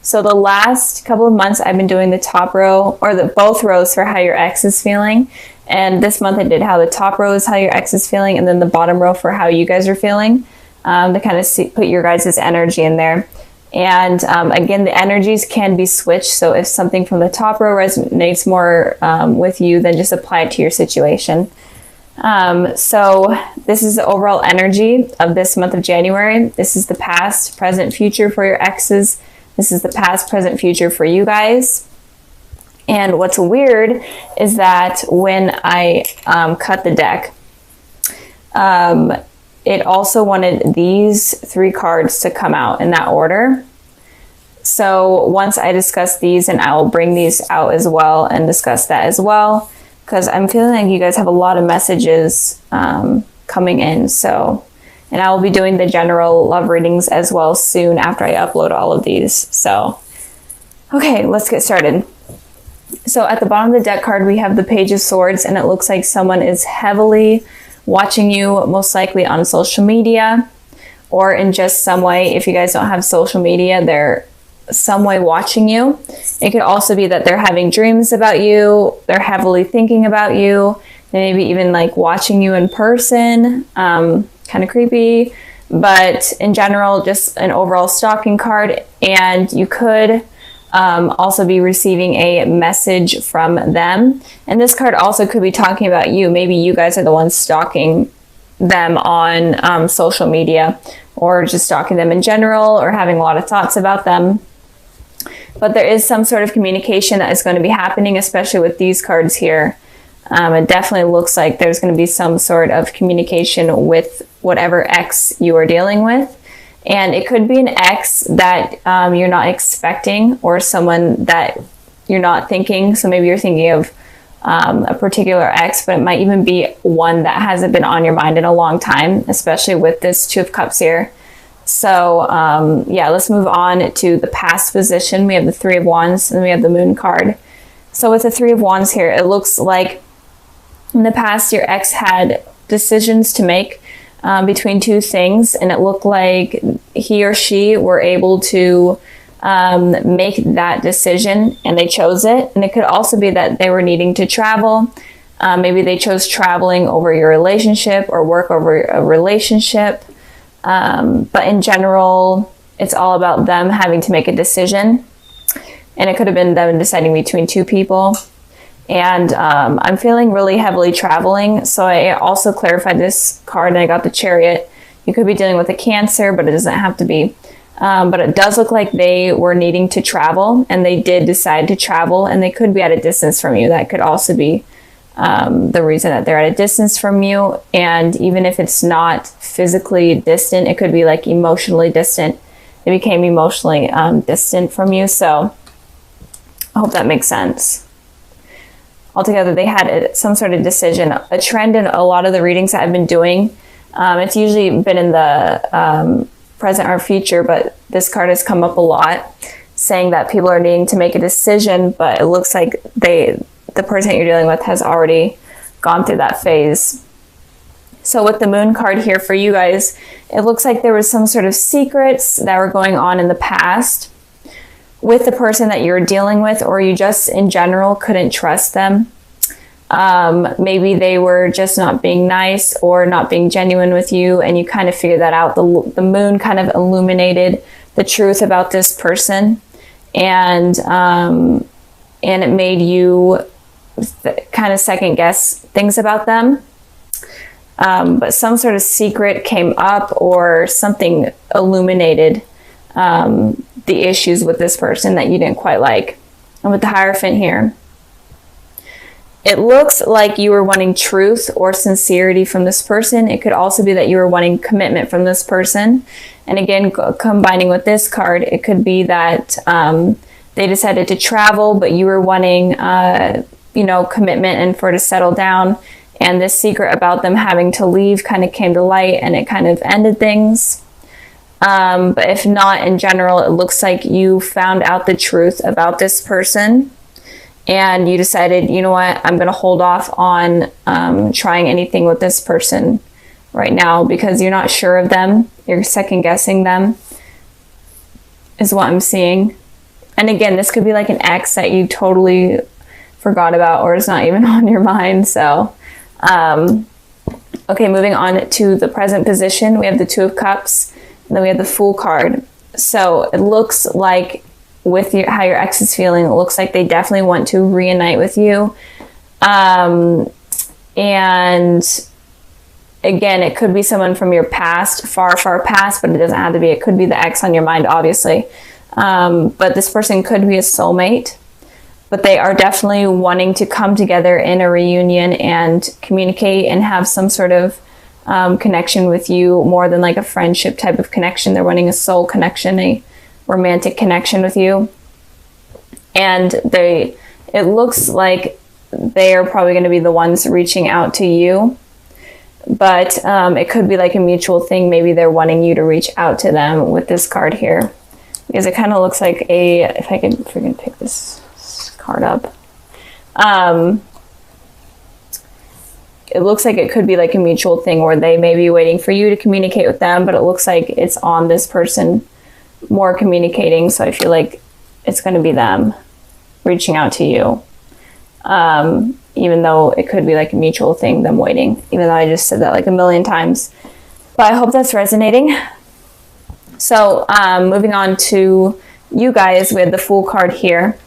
So the last couple of months I've been doing the top row, or both rows for how your ex is feeling. And this month I did how the top row is how your ex is feeling, and then the bottom row for how you guys are feeling, to kind of put your guys' energy in there. And again, the energies can be switched. So if something from the top row resonates more with you, then just apply it to your situation. So this is the overall energy of this month of January. This is the past, present, future for your exes. This is the past, present, future for you guys. And what's weird is that when I cut the deck, it also wanted these 3 cards to come out in that order. So once I discuss these, and I will bring these out as well and discuss that as well, because I'm feeling like you guys have a lot of messages coming in. So, and I will be doing the general love readings as well soon after I upload all of these. So, okay, let's get started. So at the bottom of the deck card, we have the Page of Swords, and it looks like someone is heavily watching you, most likely on social media or in just some way. If you guys don't have social media, they're some way watching you. It could also be that they're having dreams about you. They're heavily thinking about you. They maybe even like watching you in person. Kind of creepy, but in general, just an overall stalking card. And you could also be receiving a message from them. And this card also could be talking about you. Maybe you guys are the ones stalking them on social media, or just stalking them in general, or having a lot of thoughts about them. But there is some sort of communication that is going to be happening, especially with these cards here. It definitely looks like there's going to be some sort of communication with whatever ex you are dealing with. And it could be an ex that you're not expecting, or someone that you're not thinking. So maybe you're thinking of a particular ex, but it might even be one that hasn't been on your mind in a long time, especially with this Two of Cups here. So yeah, let's move on to the past position. We have the Three of Wands, and we have the Moon card. So with the Three of Wands here, it looks like in the past your ex had decisions to make between 2 things, and it looked like he or she were able to make that decision, and they chose it. And it could also be that they were needing to travel. Maybe they chose traveling over your relationship, or work over a relationship. But in general, it's all about them having to make a decision. And it could have been them deciding between 2 people. And I'm feeling really heavily traveling. So I also clarified this card, and I got the Chariot. You could be dealing with a Cancer, but it doesn't have to be. But it does look like they were needing to travel, and they did decide to travel, and they could be at a distance from you. That could also be the reason that they're at a distance from you. And even if it's not physically distant, it could be like emotionally distant. They became emotionally distant from you. So I hope that makes sense. Altogether, they had some sort of decision. A trend in a lot of the readings that I've been doing, it's usually been in the present or future, but this card has come up a lot, saying that people are needing to make a decision, but it looks like the person you're dealing with has already gone through that phase. So with the Moon card here for you guys, it looks like there was some sort of secrets that were going on in the past with the person that you're dealing with, or you just in general couldn't trust them. Maybe they were just not being nice or not being genuine with you, and you kind of figured that out. The Moon kind of illuminated the truth about this person, and it made you kind of second guess things about them. But some sort of secret came up, or something illuminated the issues with this person that you didn't quite like. And with the Hierophant here, it looks like you were wanting truth or sincerity from this person. It could also be that you were wanting commitment from this person. And again, combining with this card, it could be that they decided to travel, but you were wanting, commitment and for to settle down. And this secret about them having to leave kind of came to light, and it kind of ended things. But if not, in general, it looks like you found out the truth about this person, and you decided, you know what, I'm going to hold off on trying anything with this person right now, because you're not sure of them. You're second guessing them, is what I'm seeing. And again, this could be like an ex that you totally forgot about or is not even on your mind. So, okay, moving on to the present position. We have the Two of Cups, and then we have the Fool card. So it looks like with how your ex is feeling, it looks like they definitely want to reunite with you. And again, it could be someone from your past, far, far past, but it doesn't have to be. It could be the ex on your mind, obviously. But this person could be a soulmate. But they are definitely wanting to come together in a reunion and communicate and have some sort of connection with you, more than like a friendship type of connection. They're wanting a soul connection, a romantic connection with you. And it looks like they are probably going to be the ones reaching out to you. But it could be like a mutual thing. Maybe they're wanting you to reach out to them with this card here. Because it kind of looks like if I could freaking pick this card up. It looks like it could be like a mutual thing where they may be waiting for you to communicate with them, but it looks like it's on this person more communicating. So I feel like it's going to be them reaching out to you. Even though it could be like a mutual thing, them waiting, even though I just said that like a million times. But I hope that's resonating. So moving on to you guys, we have the Fool card here.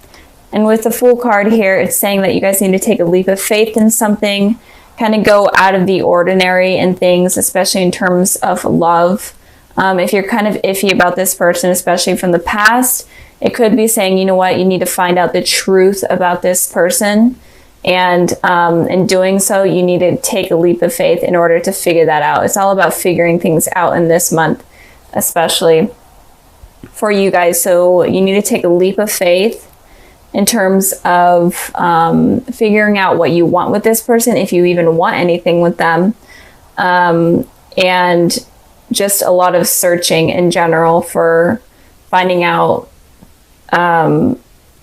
And with the Fool card here, it's saying that you guys need to take a leap of faith in something, kind of go out of the ordinary in things, especially in terms of love. If you're kind of iffy about this person, especially from the past, it could be saying, you know what, you need to find out the truth about this person. And in doing so, you need to take a leap of faith in order to figure that out. It's all about figuring things out in this month, especially for you guys. So you need to take a leap of faith in terms of figuring out what you want with this person, if you even want anything with them, and just a lot of searching in general for finding out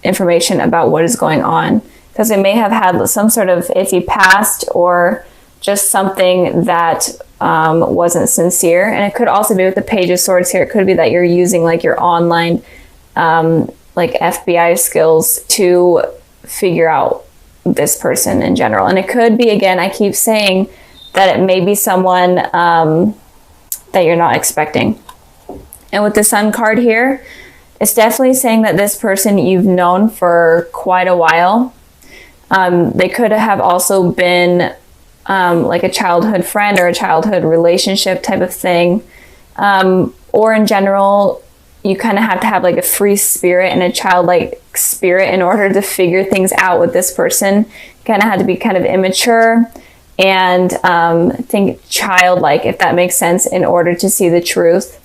information about what is going on, because they may have had some sort of iffy past or just something that wasn't sincere. And it could also be with the Page of Swords here. It could be that you're using like your online like FBI skills to figure out this person in general. And it could be, again, I keep saying that it may be someone that you're not expecting. And with the Sun card here, it's definitely saying that this person you've known for quite a while. They could have also been like a childhood friend or a childhood relationship type of thing. Or in general, you kind of have to have like a free spirit and a childlike spirit in order to figure things out with this person. You kind of had to be kind of immature and think childlike, if that makes sense, in order to see the truth.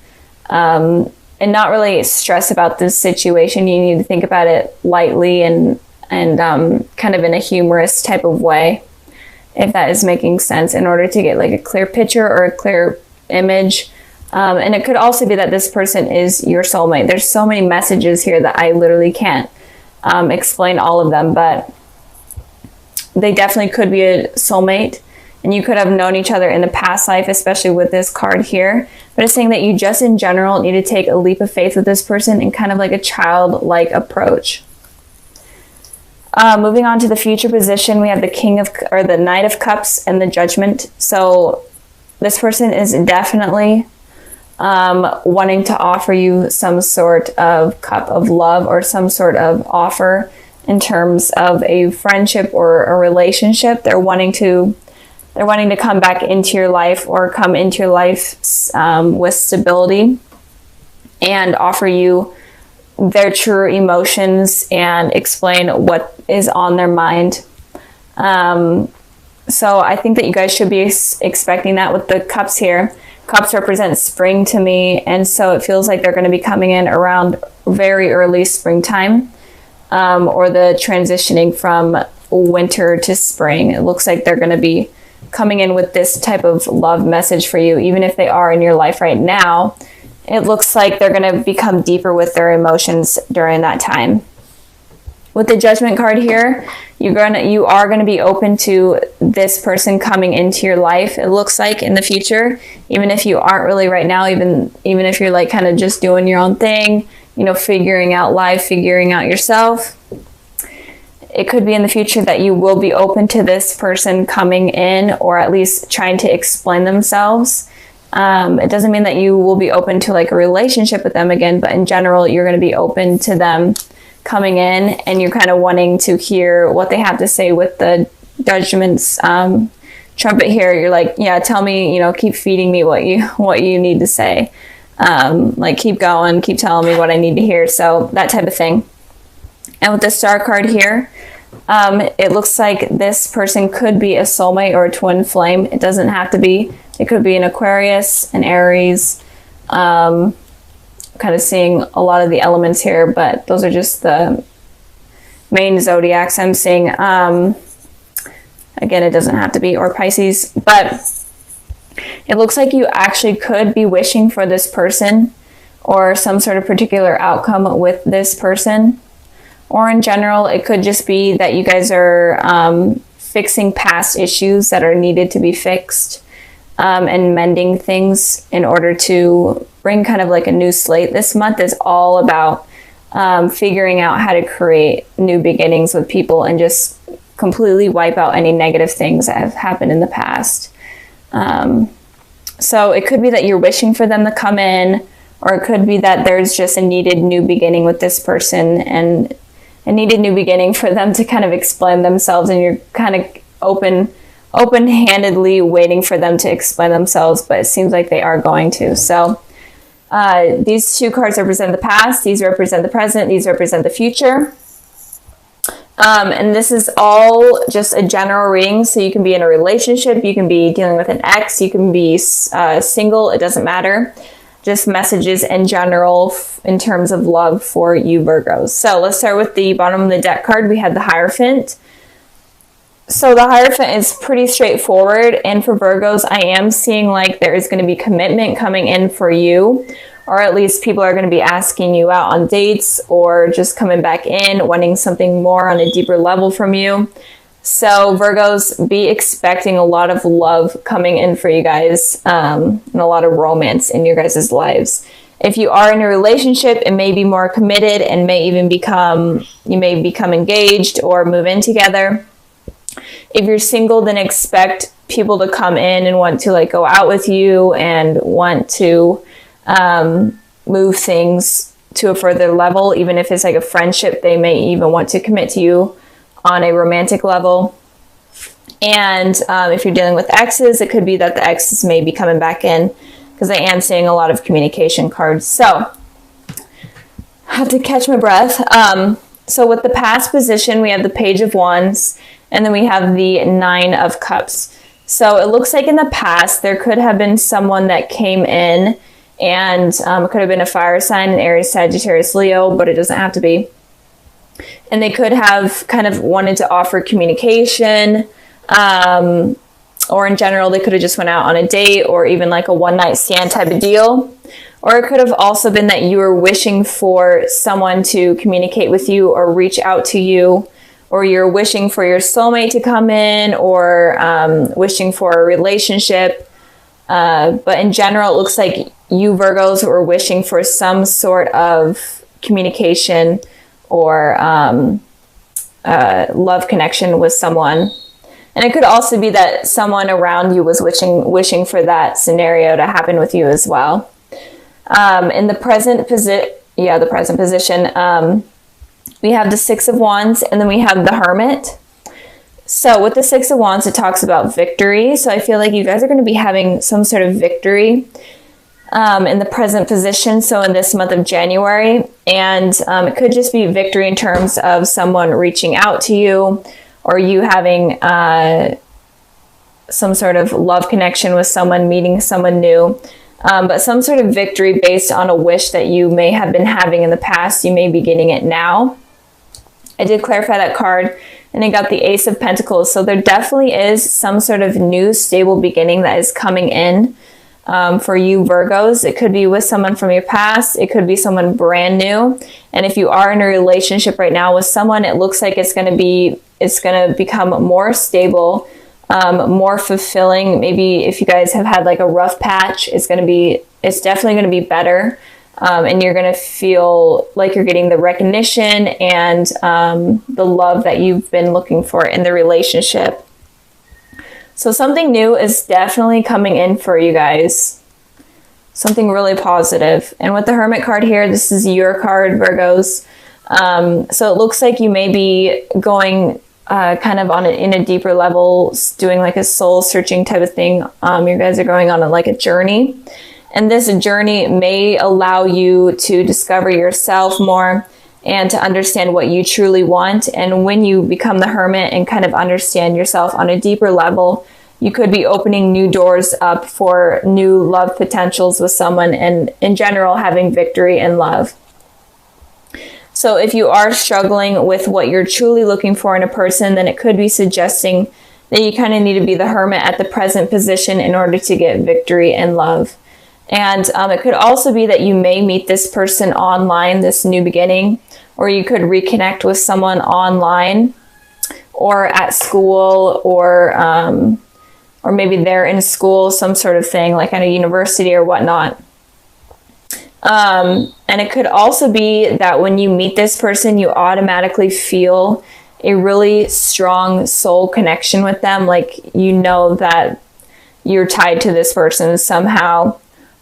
And not really stress about this situation. You need to think about it lightly and kind of in a humorous type of way, if that is making sense, in order to get like a clear picture or a clear image. And it could also be that this person is your soulmate. There's so many messages here that I literally can't explain all of them, but they definitely could be a soulmate. And you could have known each other in a past life, especially with this card here. But it's saying that you just in general need to take a leap of faith with this person in kind of like a childlike approach. Moving on to the future position, we have the Knight of Cups and the Judgment. So this person is definitely wanting to offer you some sort of cup of love or some sort of offer in terms of a friendship or a relationship. They're wanting to come back into your life or come into your life with stability and offer you their true emotions and explain what is on their mind. So I think that you guys should be expecting that with the cups here. Cups represent spring to me, and so it feels like they're going to be coming in around very early springtime, or the transitioning from winter to spring. It looks like they're going to be coming in with this type of love message for you. Even if they are in your life right now, it looks like they're going to become deeper with their emotions during that time. With the Judgment card here, you are going to be open to this person coming into your life, it looks like, in the future, even if you aren't really right now, even if you're like kind of just doing your own thing, you know, figuring out life, figuring out yourself. It could be in the future that you will be open to this person coming in, or at least trying to explain themselves. It doesn't mean that you will be open to like a relationship with them again, but in general, you're going to be open to them coming in, and you're kind of wanting to hear what they have to say with the Judgment's trumpet here. You're like, yeah, tell me, you know, keep feeding me what you need to say. Like keep going, keep telling me what I need to hear. So that type of thing. And with the Star card here, it looks like this person could be a soulmate or a twin flame. It doesn't have to be. It could be an Aquarius, an Aries. Kind of seeing a lot of the elements here, but those are just the main zodiacs I'm seeing. Again, it doesn't have to be, or Pisces, but it looks like you actually could be wishing for this person or some sort of particular outcome with this person. Or in general, it could just be that you guys are fixing past issues that are needed to be fixed, and mending things in order to bring kind of like a new slate. This month is all about figuring out how to create new beginnings with people and just completely wipe out any negative things that have happened in the past. So it could be that you're wishing for them to come in, or it could be that there's just a needed new beginning with this person, and a needed new beginning for them to kind of explain themselves, and you're kind of open-handedly waiting for them to explain themselves, but it seems like they are going to. So these two cards represent the past, these represent the present, these represent the future. And this is all just a general reading, so you can be in a relationship, you can be dealing with an ex, you can be single, it doesn't matter. Just messages in general in terms of love for you Virgos. So let's start with the bottom of the deck card. We have the Hierophant. So the Hierophant is pretty straightforward, and for Virgos, I am seeing like there is going to be commitment coming in for you, or at least people are going to be asking you out on dates, or just coming back in, wanting something more on a deeper level from you. So Virgos, be expecting a lot of love coming in for you guys, and a lot of romance in your guys' lives. If you are in a relationship, it may be more committed and may even you may become engaged or move in together. If you're single, then expect people to come in and want to like go out with you and want to move things to a further level. Even if it's like a friendship, they may even want to commit to you on a romantic level. And if you're dealing with exes, it could be that the exes may be coming back in, because I am seeing a lot of communication cards. So I have to catch my breath. So with the past position, we have the Page of Wands, and then we have the Nine of Cups. So it looks like in the past, there could have been someone that came in, and it could have been a fire sign, an Aries, Sagittarius, Leo, but it doesn't have to be. And they could have kind of wanted to offer communication, or in general, they could have just went out on a date, or even like a one-night stand type of deal. Or it could have also been that you were wishing for someone to communicate with you or reach out to you, or you're wishing for your soulmate to come in, or wishing for a relationship. But in general, it looks like you Virgos were wishing for some sort of communication or love connection with someone. And it could also be that someone around you was wishing for that scenario to happen with you as well. In the present position, we have the Six of Wands, and then we have the Hermit. So with the Six of Wands, it talks about victory. So I feel like you guys are going to be having some sort of victory in the present position, so in this month of January. And it could just be victory in terms of someone reaching out to you, or you having some sort of love connection with someone, meeting someone new. But some sort of victory based on a wish that you may have been having in the past. You may be getting it now. I did clarify that card, and I got the Ace of Pentacles. So there definitely is some sort of new stable beginning that is coming in for you Virgos. It could be with someone from your past. It could be someone brand new. And if you are in a relationship right now with someone, it looks like it's going to become more stable, more fulfilling. Maybe if you guys have had like a rough patch, it's definitely going to be better. And you're going to feel like you're getting the recognition and the love that you've been looking for in the relationship. So something new is definitely coming in for you guys. Something really positive. And with the Hermit card here, this is your card, Virgos. So it looks like you may be going kind of in a deeper level, doing like a soul searching type of thing. You guys are going on like a journey. And this journey may allow you to discover yourself more and to understand what you truly want. And when you become the Hermit and kind of understand yourself on a deeper level, you could be opening new doors up for new love potentials with someone, and in general, having victory in love. So if you are struggling with what you're truly looking for in a person, then it could be suggesting that you kind of need to be the Hermit at the present position in order to get victory in love. And it could also be that you may meet this person online, this new beginning, or you could reconnect with someone online or at school, or maybe they're in school, some sort of thing, like at a university or whatnot. And it could also be that when you meet this person, you automatically feel a really strong soul connection with them. Like, you know that you're tied to this person somehow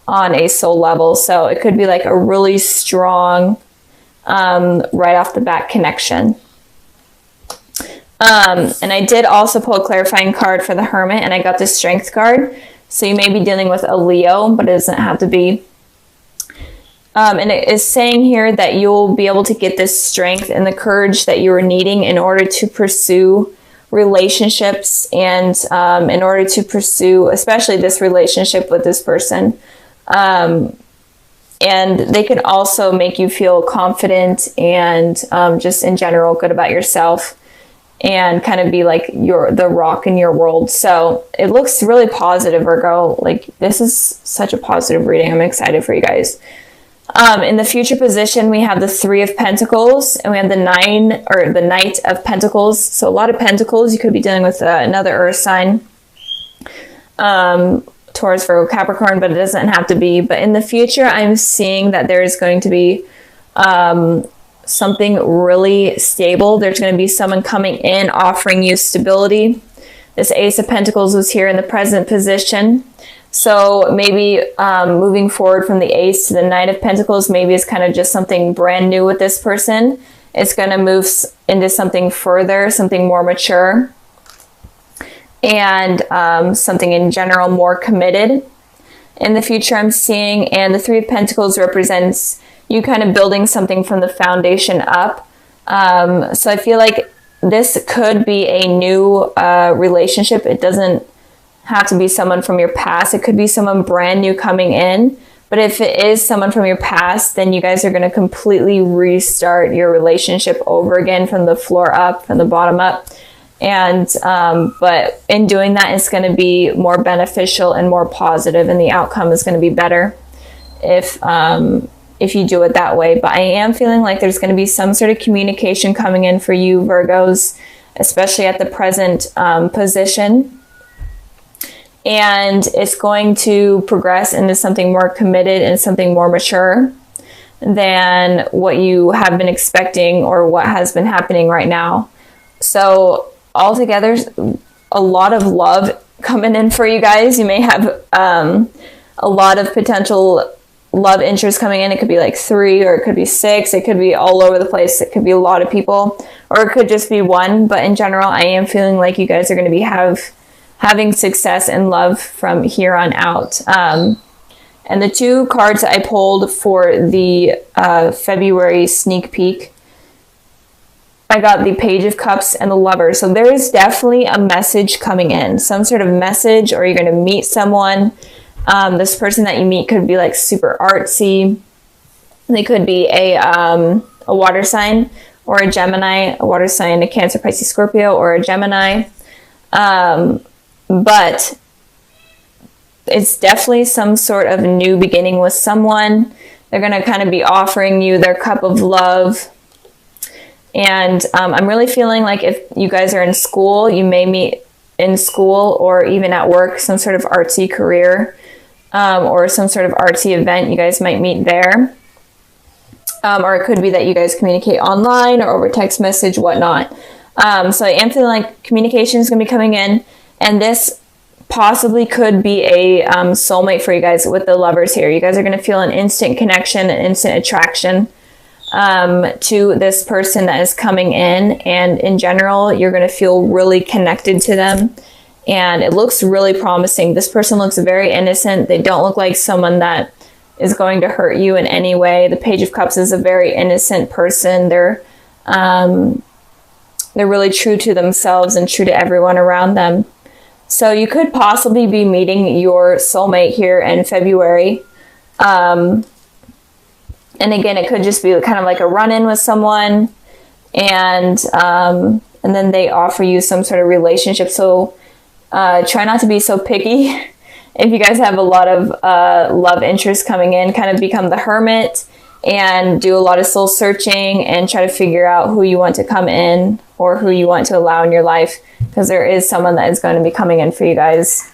on a soul level. So it could be like a really strong, right off the bat connection. And I did also pull a clarifying card for the Hermit, and I got the Strength card. So you may be dealing with a Leo, but it doesn't have to be. And it is saying here that you'll be able to get this strength and the courage that you are needing in order to pursue relationships, and in order to pursue especially this relationship with this person. And they can also make you feel confident and just in general good about yourself, and kind of be like the rock in your world. So it looks really positive, Virgo. Like, this is such a positive reading. I'm excited for you guys. In the future position, we have the Three of Pentacles, and we have the Knight of Pentacles. So a lot of Pentacles. You could be dealing with another earth sign, Taurus, Virgo, Capricorn, but it doesn't have to be. But in the future, I'm seeing that there is going to be something really stable. There's going to be someone coming in offering you stability. This Ace of Pentacles was here in the present position. So maybe moving forward from the Ace to the Knight of Pentacles, maybe it's kind of just something brand new with this person. It's going to move into something further, something more mature, and something in general more committed. In the future, I'm seeing, and the Three of Pentacles represents you kind of building something from the foundation up. So I feel like this could be a new relationship. It doesn't have to be someone from your past. It could be someone brand new coming in. But if it is someone from your past, then you guys are going to completely restart your relationship over again from the floor up, from the bottom up. And but in doing that, it's going to be more beneficial and more positive, and the outcome is going to be better if you do it that way. But I am feeling like there's going to be some sort of communication coming in for you, Virgos, especially at the present position. And it's going to progress into something more committed and something more mature than what you have been expecting or what has been happening right now. So altogether, a lot of love coming in for you guys. You may have a lot of potential love interest coming in. It could be like 3, or it could be 6. It could be all over the place. It could be a lot of people, or it could just be one. But in general, I am feeling like you guys are going to be having success and love from here on out. And the 2 cards I pulled for the February sneak peek, I got the Page of Cups and the Lover. So there is definitely a message coming in, some sort of message, or you're going to meet someone. This person that you meet could be like super artsy. They could be a water sign, or a Gemini, a water sign, a Cancer, Pisces, Scorpio, or a Gemini. But it's definitely some sort of new beginning with someone. They're going to kind of be offering you their cup of love. And I'm really feeling like if you guys are in school, you may meet in school, or even at work, some sort of artsy career, or some sort of artsy event. You guys might meet there. or it could be that you guys communicate online or over text message, whatnot. So I am feeling like communication is going to be coming in, and this possibly could be a soulmate for you guys with the Lovers here. You guys are going to feel an instant connection, an instant attraction to this person that is coming in, and in general, you're going to feel really connected to them, and it looks really promising. This person looks very innocent. They don't look like someone that is going to hurt you in any way. The Page of Cups is a very innocent person. They're really true to themselves and true to everyone around them. So you could possibly be meeting your soulmate here in February. And again, it could just be kind of like a run-in with someone, and then they offer you some sort of relationship. So try not to be so picky. If you guys have a lot of love interest coming in, kind of become the hermit and do a lot of soul searching and try to figure out who you want to come in or who you want to allow in your life, because there is someone that is going to be coming in for you guys.